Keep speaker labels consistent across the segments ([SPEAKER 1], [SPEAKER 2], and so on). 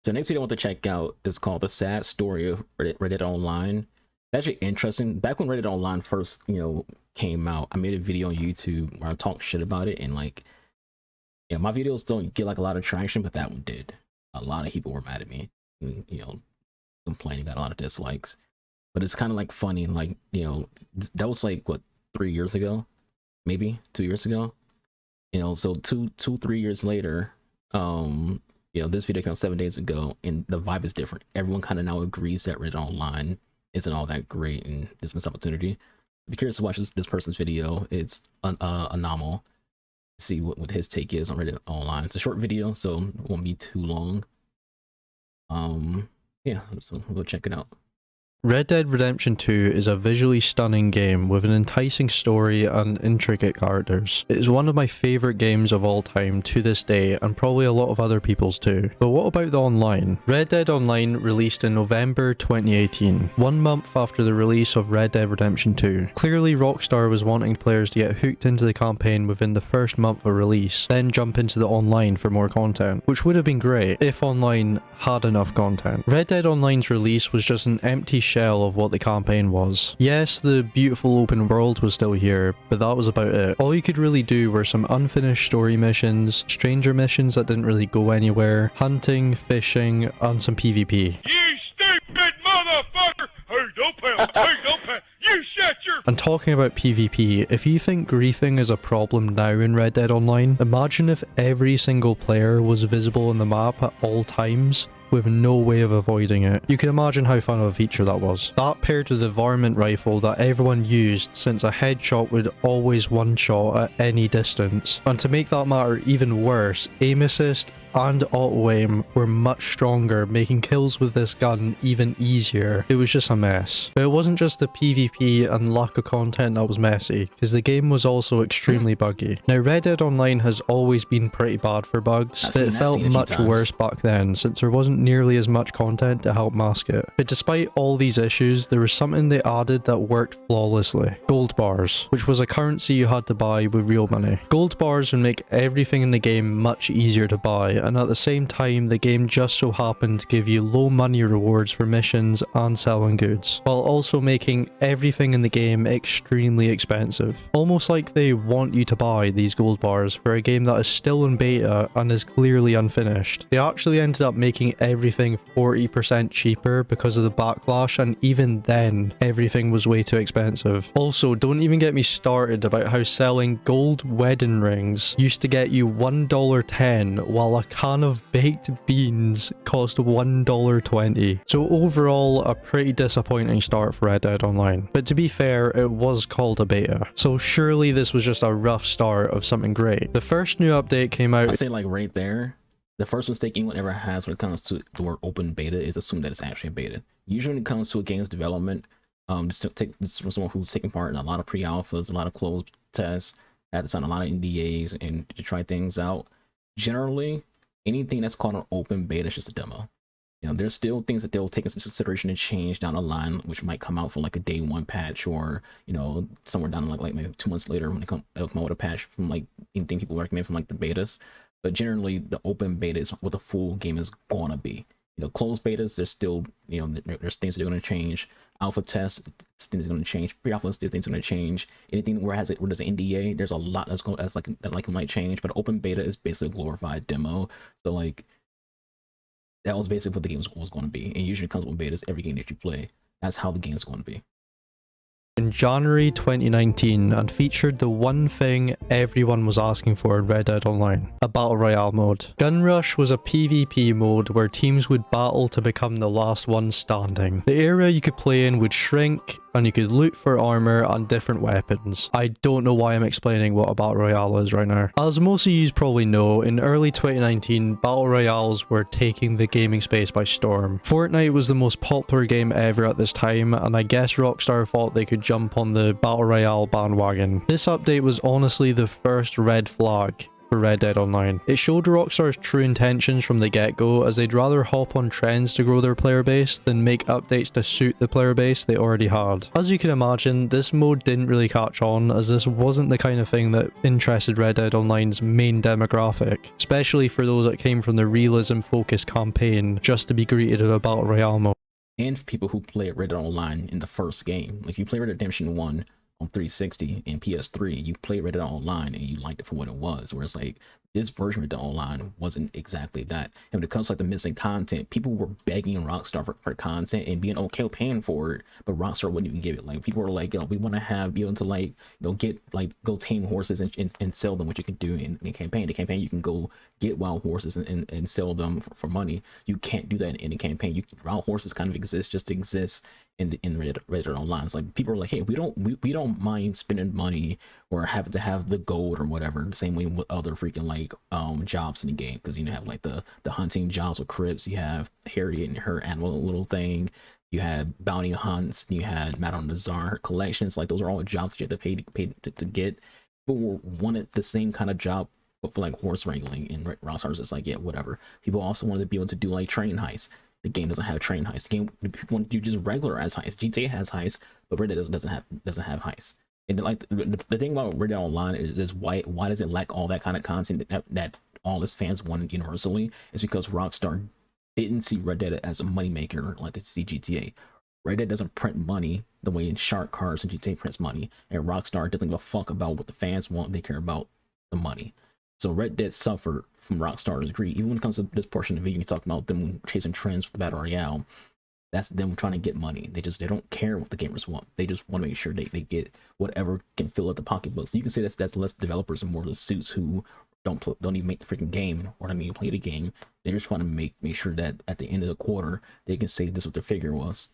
[SPEAKER 1] So the next video I want to check out is called The Sad Story of Reddit Online. It's actually interesting. Back when Reddit Online first, came out, I made a video on YouTube where I talked shit about it, and like, yeah, my videos don't get like a lot of traction, but that one did. A lot of people were mad at me, and, complaining, got a lot of dislikes. But it's kind of like funny, like, that was like what, 3 years ago, maybe 2 years ago. So 3 years later, this video came out 7 days ago, and the vibe is different. Everyone kind of now agrees that Reddit Online isn't all that great, and there's missed opportunity. Be curious to watch this person's video. It's Anomal. See what his take is on Reddit Online. It's a short video, so it won't be too long. Yeah, so we'll go check it out.
[SPEAKER 2] Red Dead Redemption 2 is a visually stunning game with an enticing story and intricate characters. It is one of my favourite games of all time to this day, and probably a lot of other people's too. But what about the online? Red Dead Online released in November 2018, 1 month after the release of Red Dead Redemption 2. Clearly Rockstar was wanting players to get hooked into the campaign within the first month of release, then jump into the online for more content, which would have been great if online had enough content. Red Dead Online's release was just an empty shell of what the campaign was. Yes, the beautiful open world was still here, but that was about it. All you could really do were some unfinished story missions, stranger missions that didn't really go anywhere, hunting, fishing, and some PvP.
[SPEAKER 3] You stupid motherfucker! Hey, don't pound! Hey, don't pound! You shut your...
[SPEAKER 2] And talking about PvP, if you think griefing is a problem now in Red Dead Online, imagine if every single player was visible on the map at all times, with no way of avoiding it. You can imagine how fun of a feature that was. That paired with the varmint rifle that everyone used, since a headshot would always one-shot at any distance. And to make that matter even worse, aim assist and auto-aim were much stronger, making kills with this gun even easier. It was just a mess. But it wasn't just the PvP and lack of content that was messy, because the game was also extremely buggy. Now, Red Dead Online has always been pretty bad for bugs, but it felt much worse back then, since there wasn't nearly as much content to help mask it. But despite all these issues, there was something they added that worked flawlessly. Gold bars, which was a currency you had to buy with real money. Gold bars would make everything in the game much easier to buy, and at the same time the game just so happened to give you low money rewards for missions and selling goods, while also making everything in the game extremely expensive. Almost like they want you to buy these gold bars for a game that is still in beta and is clearly unfinished. They actually ended up making everything 40% cheaper because of the backlash, and even then everything was way too expensive. Also, don't even get me started about how selling gold wedding rings used to get you $1.10 while a can of baked beans cost $1.20. So overall, a pretty disappointing start for Red Dead Online. But to be fair, it was called a beta, so surely this was just a rough start of something great. The first new update came out...
[SPEAKER 1] I say, like, right there, the first mistake anyone ever has when it comes to the word open beta is assume that it's actually a beta. Usually when it comes to a game's development, this is from someone who's taking part in a lot of pre-alphas, a lot of closed tests, had to sign a lot of NDAs and to try things out. Generally, anything that's called an open beta is just a demo. There's still things that they'll take into consideration and change down the line, which might come out from like a day one patch, or somewhere down like maybe 2 months later when they come out with a patch from like anything people recommend from like the betas. But generally, the open beta is what the full game is gonna be. Closed betas, there's still there's things that are gonna change. Alpha tests, things are gonna change. Pre-alpha, still things are gonna change. Anything where there's an NDA, there's a lot that might change. But open beta is basically a glorified demo. So like that was basically what the game was going to be. And usually comes with betas every game that you play. That's how the game is going to be.
[SPEAKER 2] In January 2019, and featured the one thing everyone was asking for in Red Dead Online: a Battle Royale mode. Gun Rush was a PvP mode where teams would battle to become the last one standing. The area you could play in would shrink, and you could loot for armor and different weapons. I don't know why I'm explaining what a Battle Royale is right now. As most of you probably know, in early 2019, Battle Royales were taking the gaming space by storm. Fortnite was the most popular game ever at this time, and I guess Rockstar thought they could jump on the Battle Royale bandwagon. This update was honestly the first red flag for Red Dead Online. It showed Rockstar's true intentions from the get-go, as they'd rather hop on trends to grow their player base than make updates to suit the player base they already had. As you can imagine, this mode didn't really catch on, as this wasn't the kind of thing that interested Red Dead Online's main demographic, especially for those that came from the realism-focused campaign just to be greeted with a Battle Royale mode.
[SPEAKER 1] And for people who played Red Dead Online in the first game, like you play Red Dead Redemption 1 on 360 and PS3, you played Red Dead Online and you liked it for what it was, whereas like this version of Red Dead Online wasn't exactly that. And when it comes to like the missing content, people were begging Rockstar for content and being okay with paying for it, but Rockstar wouldn't even give it. Like people were like, yo, we want to have you able to like get like go tame horses and sell them, which you can do in the campaign. The campaign you can go get wild horses and sell them for money. You can't do that in the campaign. Wild horses kind of exist just to exist in Red Dead Online. It's like people are like, hey, we don't mind spending money or having to have the gold or whatever, the same way with other freaking like jobs in the game, because you have like the hunting jobs with Crips, you have Harriet and her animal little thing, you had bounty hunts, you had Madame Nazar, her collections. Like those are all jobs that you have to pay to get. People wanted the same kind of job but for like horse wrangling, and Rockstar's just like, yeah, whatever. People also wanted to be able to do like train heists. The game doesn't have train heists. The game, people want to do just regular as heists. GTA has heists, but Red Dead doesn't have heists. And like the thing about Red Dead Online is why does it lack all that kind of content that all its fans wanted universally? Is because Rockstar didn't see Red Dead as a moneymaker like they see GTA. Red Dead doesn't print money the way in Shark Cars and GTA prints money, and Rockstar doesn't give a fuck about what the fans want. They care about the money. So Red Dead suffered from Rockstar's greed. Even when it comes to this portion of the video, you talk about them chasing trends with the Battle Royale. That's them trying to get money. They don't care what the gamers want. They just want to make sure they get whatever can fill up the pocketbooks. You can say that's less developers and more of the suits who don't even make the freaking game or don't even play the game. They just want to make sure that at the end of the quarter they can say this is what their figure was.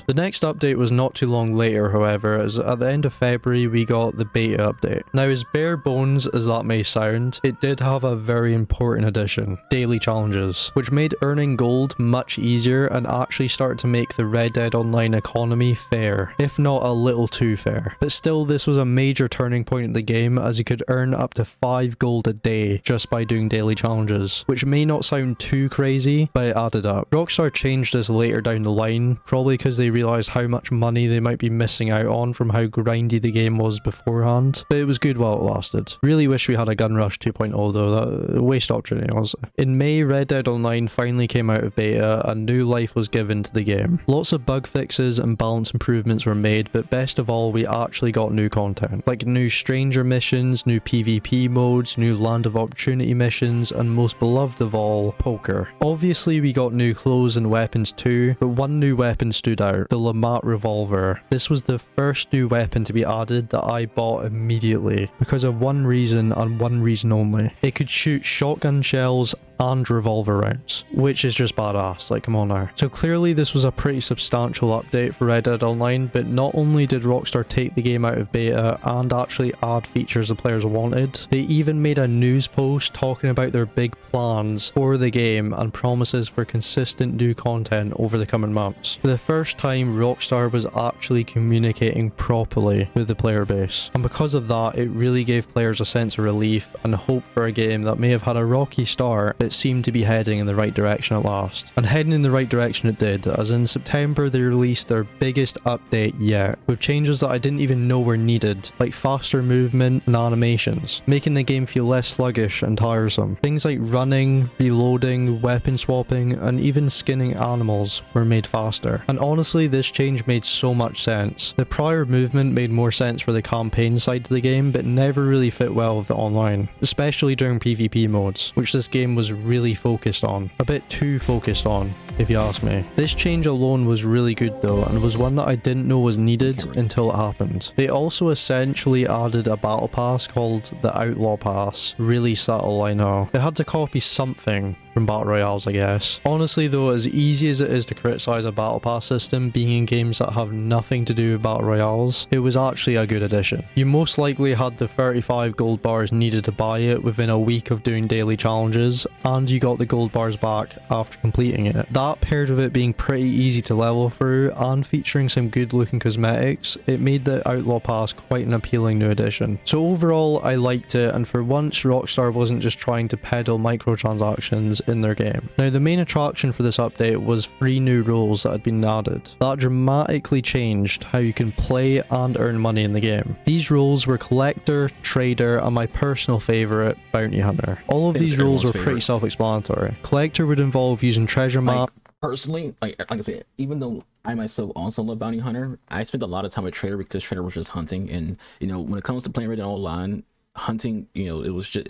[SPEAKER 2] The next update was not too long later, however, as at the end of February we got the beta update. Now, as bare bones as that may sound, it did have a very important addition: daily challenges, which made earning gold much easier and actually started to make the Red Dead Online economy fair, if not a little too fair. But still, this was a major turning point in the game, as you could earn up to 5 gold a day just by doing daily challenges, which may not sound too crazy, but it added up. Rockstar changed this later down the line, probably because they realized how much money they might be missing out on from how grindy the game was beforehand, but it was good while it lasted. Really wish we had a Gun Rush 2.0 though, that waste opportunity, honestly. In May, Red Dead Online finally came out of beta and new life was given to the game. Lots of bug fixes and balance improvements were made, but best of all, we actually got new content, like new stranger missions, new PvP modes, new Land of Opportunity missions, and most beloved of all, poker. Obviously we got new clothes and weapons too, but one new weapon stood out: the REVOLVER. This was the first new weapon to be added that I bought immediately, because of one reason and one reason only: it could shoot shotgun shells and revolver rounds, which is just badass, like come on now. So clearly this was a pretty substantial update for Red Dead Online, but not only did Rockstar take the game out of beta and actually add features the players wanted, they even made a news post talking about their big plans for the game and promises for consistent new content over the coming months. For the first time, Rockstar was actually communicating properly with the player base, and because of that, it really gave players a sense of relief and hope for a game that may have had a rocky start, but seemed to be heading in the right direction at last. And heading in the right direction it did, as in September they released their biggest update yet, with changes that I didn't even know were needed, like faster movement and animations, making the game feel less sluggish and tiresome. Things like running, reloading, weapon swapping, and even skinning animals were made faster. And honestly, this change made so much sense. The prior movement made more sense for the campaign side to the game, but never really fit well with the online, especially during PvP modes, which this game was really focused on. A bit too focused on, if you ask me. This change alone was really good though, and was one that I didn't know was needed until it happened. They also essentially added a battle pass called the Outlaw Pass. Really subtle, I know. They had to copy something from battle royales, I guess. Honestly though, as easy as it is to criticize a battle pass system being in games that have nothing to do with battle royales, it was actually a good addition. You most likely had the 35 gold bars needed to buy it within a week of doing daily challenges, and you got the gold bars back after completing it. That paired with it being pretty easy to level through and featuring some good looking cosmetics, it made the Outlaw Pass quite an appealing new addition. So overall, I liked it, and for once Rockstar wasn't just trying to peddle microtransactions in their game. Now the main attraction for this update was 3 new roles that had been added. That dramatically changed how you can play and earn money in the game. These roles were Collector, Trader, and my personal favourite, Bounty Hunter. All of these roles were pretty self-explanatory. Collector would involve using treasure map.
[SPEAKER 1] Personally, like I said, even though I myself also love Bounty Hunter, I spent a lot of time with Trader because Trader was just hunting, and when it comes to playing Red Dead Online, hunting, it was just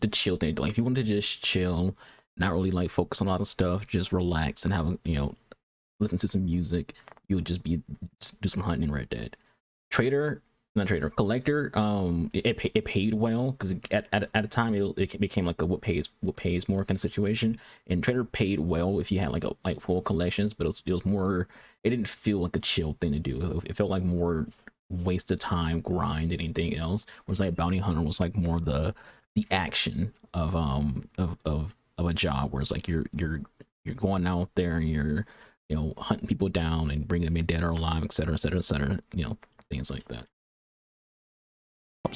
[SPEAKER 1] the chill thing. Like if you wanted to just chill, not really like focus on a lot of stuff, just relax and have listen to some music, you would just do some hunting in Red Dead. Collector, it paid well because at a time it became like a what pays more kind of situation, and Trader paid well if you had like full collections, but it was more, it didn't feel like a chill thing to do. It felt like more waste of time grind than anything else. Whereas like Bounty Hunter was like more the action of a job, where it's like you're going out there and you're hunting people down and bringing them in dead or alive, etc, things like that.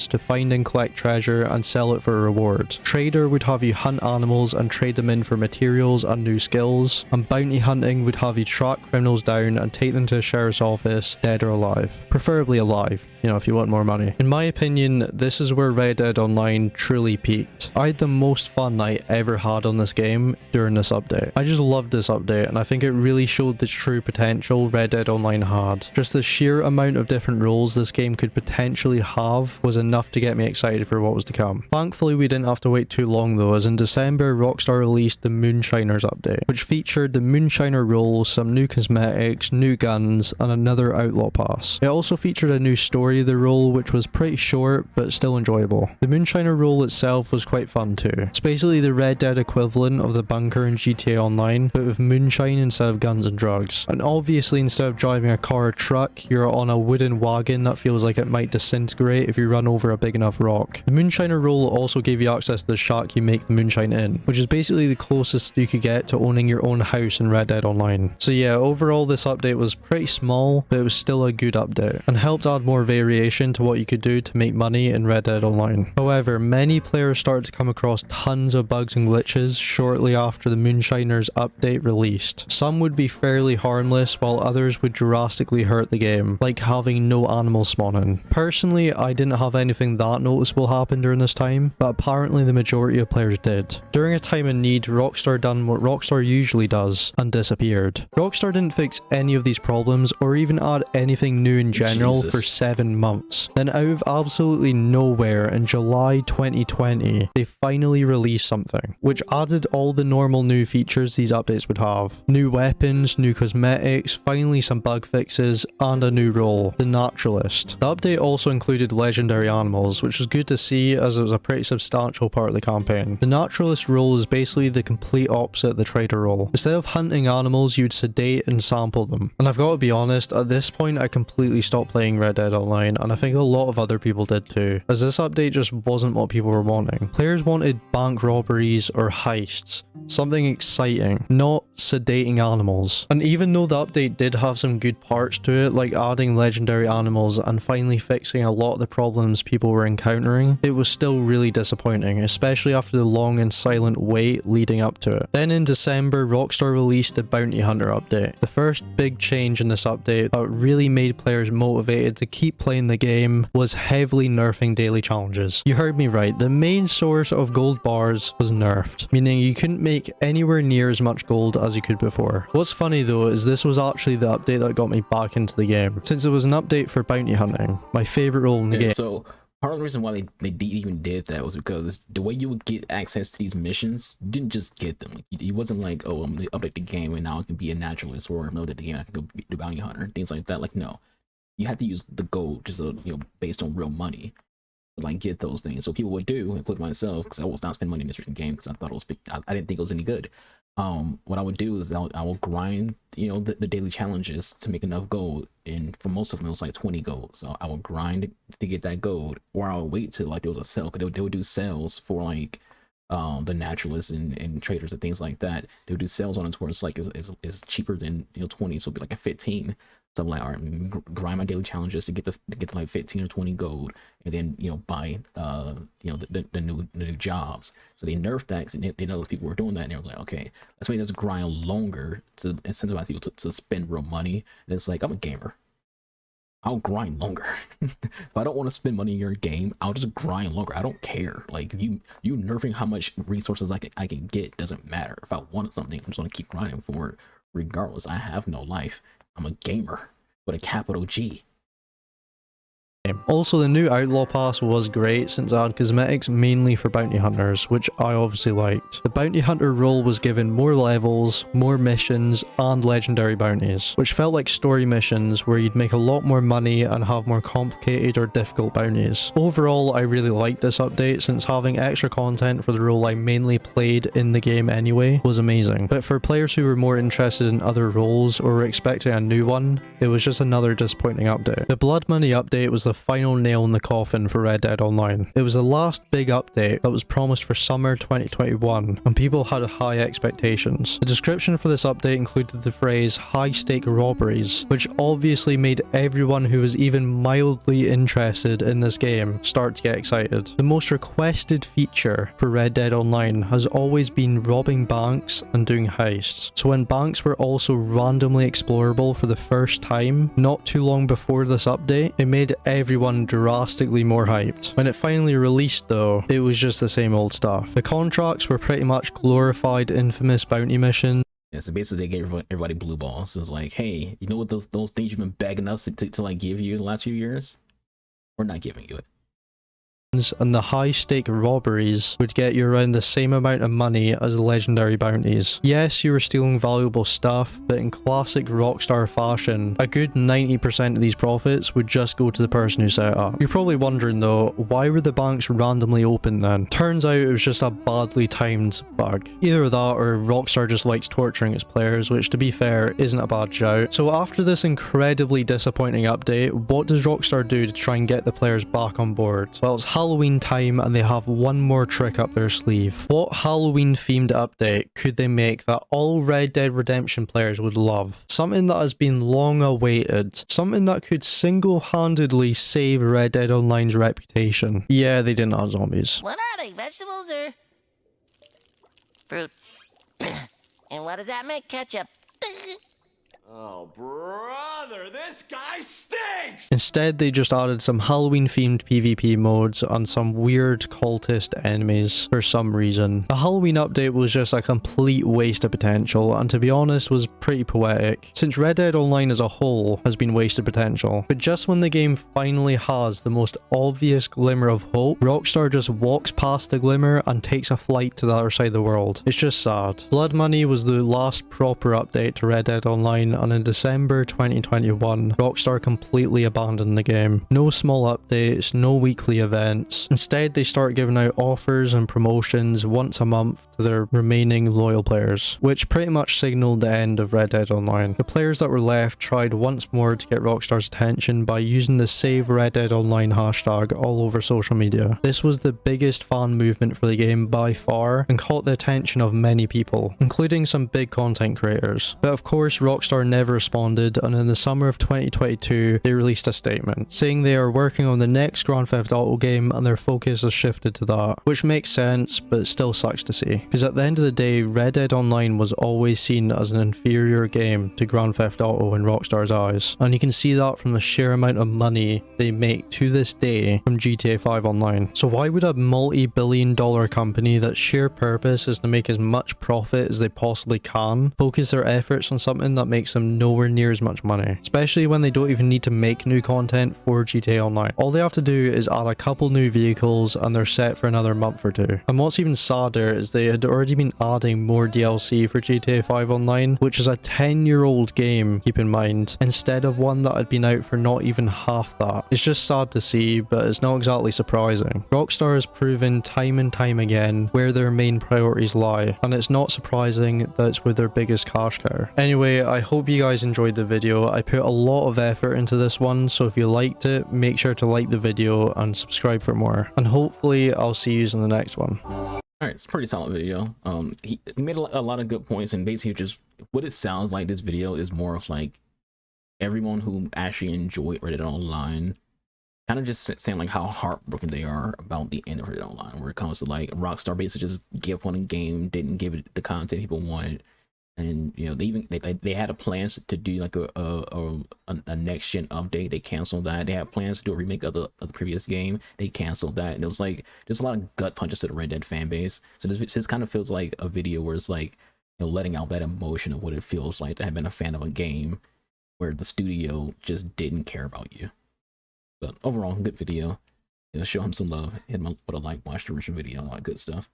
[SPEAKER 2] To find and collect treasure and sell it for a reward. Trader would have you hunt animals and trade them in for materials and new skills, and bounty hunting would have you track criminals down and take them to a sheriff's office, dead or alive. Preferably alive, if you want more money. In my opinion, this is where Red Dead Online truly peaked. I had the most fun I ever had on this game during this update. I just loved this update, and I think it really showed the true potential Red Dead Online had. Just the sheer amount of different roles this game could potentially have was enough to get me excited for what was to come. Thankfully, we didn't have to wait too long though, as in December, Rockstar released the Moonshiners update, which featured the Moonshiner role, some new cosmetics, new guns, and another Outlaw Pass. It also featured a new story of the role, which was pretty short, but still enjoyable. The Moonshiner role itself was quite fun too. It's basically the Red Dead equivalent of the bunker in GTA Online, but with moonshine instead of guns and drugs. And obviously, instead of driving a car or truck, you're on a wooden wagon that feels like it might disintegrate if you run over a big enough rock. The Moonshiner role also gave you access to the shack you make the moonshine in, which is basically the closest you could get to owning your own house in Red Dead Online. So yeah, overall this update was pretty small, but it was still a good update, and helped add more variation to what you could do to make money in Red Dead Online. However, many players started to come across tons of bugs and glitches shortly after the Moonshiners update released. Some would be fairly harmless, while others would drastically hurt the game, like having no animals spawning. Personally, I didn't have anything that noticeable happen during this time, but apparently the majority of players did. During a time in need, Rockstar done what Rockstar usually does, and disappeared. Rockstar didn't fix any of these problems, or even add anything new in general for 7 months. Then out of absolutely nowhere, in July 2020, they finally released something, which added all the normal new features these updates would have. New weapons, new cosmetics, finally some bug fixes, and a new role, the Naturalist. The update also included legendary animals, which was good to see as it was a pretty substantial part of the campaign. The Naturalist role is basically the complete opposite of the Trader role. Instead of hunting animals, you'd sedate and sample them. And I've got to be honest, at this point I completely stopped playing Red Dead Online, and I think a lot of other people did too, as this update just wasn't what people were wanting. Players wanted bank robberies or heists, something exciting, not sedating animals. And even though the update did have some good parts to it, like adding legendary animals and finally fixing a lot of the problems people were encountering, it was still really disappointing, especially after the long and silent wait leading up to it. Then in December, Rockstar released the Bounty Hunter update. The first big change in this update that really made players motivated to keep playing the game was heavily nerfing daily challenges. You heard me right, the main source of gold bars was nerfed, meaning you couldn't make anywhere near as much gold as you could before. What's funny though is this was actually the update that got me back into the game, since it was an update for bounty hunting, my favorite role in the game.
[SPEAKER 1] So part of the reason why they even did that was because the way you would get access to these missions, you didn't just get them. Like, it wasn't like, oh, I'm gonna update the game and now I can be a naturalist, or know that the game I can go be the bounty hunter, things like that. Like, no, you had to use the gold just based on real money. to like get those things. So people would do, including myself, because I was not spending money in this freaking game because I thought it was I didn't think it was any good. What I would do is I will grind, you know, the daily challenges to make enough gold, and for most of them it was like 20 gold. So I would grind to get that gold, or I'll wait till like there was a sale, because they would do sales for like the naturalists and traders and things like that. They would do sales on it where it's like is cheaper than, you know, 20, so it'd be like a 15. So I'm like, all right, grind my daily challenges to get to like 15 or 20 gold, and then, you know, buy you know, the new jobs. So they nerfed that because they know people were doing that, and they was like, okay, let's make this grind longer to incentivize people to spend real money. And it's like, I'm a gamer, I'll grind longer. If I don't want to spend money in your game, I'll just grind longer. I don't care. Like you nerfing how much resources I can get doesn't matter. If I want something, I'm just gonna keep grinding for it regardless. I have no life. I'm a gamer with a capital G.
[SPEAKER 2] Also, the new Outlaw Pass was great since it had cosmetics mainly for bounty hunters, which I obviously liked. The bounty hunter role was given more levels, more missions, and legendary bounties, which felt like story missions where you'd make a lot more money and have more complicated or difficult bounties. Overall, I really liked this update since having extra content for the role I mainly played in the game anyway was amazing. But for players who were more interested in other roles or were expecting a new one, it was just another disappointing update. The Blood Money update was the final nail in the coffin for Red Dead Online. It was the last big update that was promised for summer 2021, and people had high expectations. The description for this update included the phrase high-stake robberies, which obviously made everyone who was even mildly interested in this game start to get excited. The most requested feature for Red Dead Online has always been robbing banks and doing heists. So when banks were also randomly explorable for the first time, not too long before this update, it made everyone drastically more hyped. When it finally released though, it was just the same old stuff. The contracts were pretty much glorified infamous bounty missions.
[SPEAKER 1] Yeah, so basically they gave everybody blue balls. So it's like, hey, you know what, those things you've been begging us to like give you the last few years? We're not giving you it.
[SPEAKER 2] And the high-stake robberies would get you around the same amount of money as the legendary bounties. Yes, you were stealing valuable stuff, but in classic Rockstar fashion, a good 90% of these profits would just go to the person who set it up. You're probably wondering though, why were the banks randomly open then? Turns out it was just a badly timed bug. Either that or Rockstar just likes torturing its players, which to be fair, isn't a bad shout. So after this incredibly disappointing update, what does Rockstar do to try and get the players back on board? Well, it's Halloween time and they have one more trick up their sleeve. What Halloween themed update could they make that all Red Dead Redemption players would love? Something that has been long awaited. Something that could single-handedly save Red Dead Online's reputation. Yeah, they didn't have zombies.
[SPEAKER 4] What are they, vegetables or fruit? And what does that make? Ketchup.
[SPEAKER 5] Oh, brother, this guy stinks!
[SPEAKER 2] Instead, they just added some Halloween-themed PvP modes and some weird cultist enemies for some reason. The Halloween update was just a complete waste of potential, and to be honest, was pretty poetic, since Red Dead Online as a whole has been wasted potential. But just when the game finally has the most obvious glimmer of hope, Rockstar just walks past the glimmer and takes a flight to the other side of the world. It's just sad. Blood Money was the last proper update to Red Dead Online, and in December 2021, Rockstar completely abandoned the game. No small updates, no weekly events. Instead, they start giving out offers and promotions once a month to their remaining loyal players, which pretty much signaled the end of Red Dead Online. The players that were left tried once more to get Rockstar's attention by using the Save Red Dead Online hashtag all over social media. This was the biggest fan movement for the game by far and caught the attention of many people, including some big content creators. But of course, Rockstar never responded, and in the summer of 2022, they released a statement saying they are working on the next Grand Theft Auto game and their focus has shifted to that, which makes sense, but still sucks to see. Because at the end of the day, Red Dead Online was always seen as an inferior game to Grand Theft Auto in Rockstar's eyes, and you can see that from the sheer amount of money they make to this day from GTA 5 Online. So why would a multi-billion-dollar company that's sheer purpose is to make as much profit as they possibly can focus their efforts on something that makes them on nowhere near as much money, especially when they don't even need to make new content for GTA Online. All they have to do is add a couple new vehicles and they're set for another month or two. And what's even sadder is they had already been adding more DLC for GTA 5 Online, which is a 10-year-old game, keep in mind, instead of one that had been out for not even half that. It's just sad to see, but it's not exactly surprising. Rockstar has proven time and time again where their main priorities lie, and it's not surprising that it's with their biggest cash cow. Anyway, I hope you guys enjoyed the video. I put a lot of effort into this one, so if you liked it, make sure to like the video and subscribe for more. And hopefully I'll see you in the next one.
[SPEAKER 1] All right, it's a pretty solid video. He made a lot of good points, and basically just what it sounds like this video is more of like everyone who actually enjoyed Reddit Online kind of just saying like how heartbroken they are about the end of Reddit Online, where it comes to like Rockstar basically just gave up on a game, didn't give it the content people wanted. And you know, they had a plans to do like a next gen update. They canceled that. They had plans to do a remake of the previous game. They canceled that. And it was like there's a lot of gut punches to the Red Dead fan base. So this kind of feels like a video where it's like, you know, letting out that emotion of what it feels like to have been a fan of a game where the studio just didn't care about you. But overall, good video. You know, show him some love. Hit him with a like, watch the original video, all that good stuff.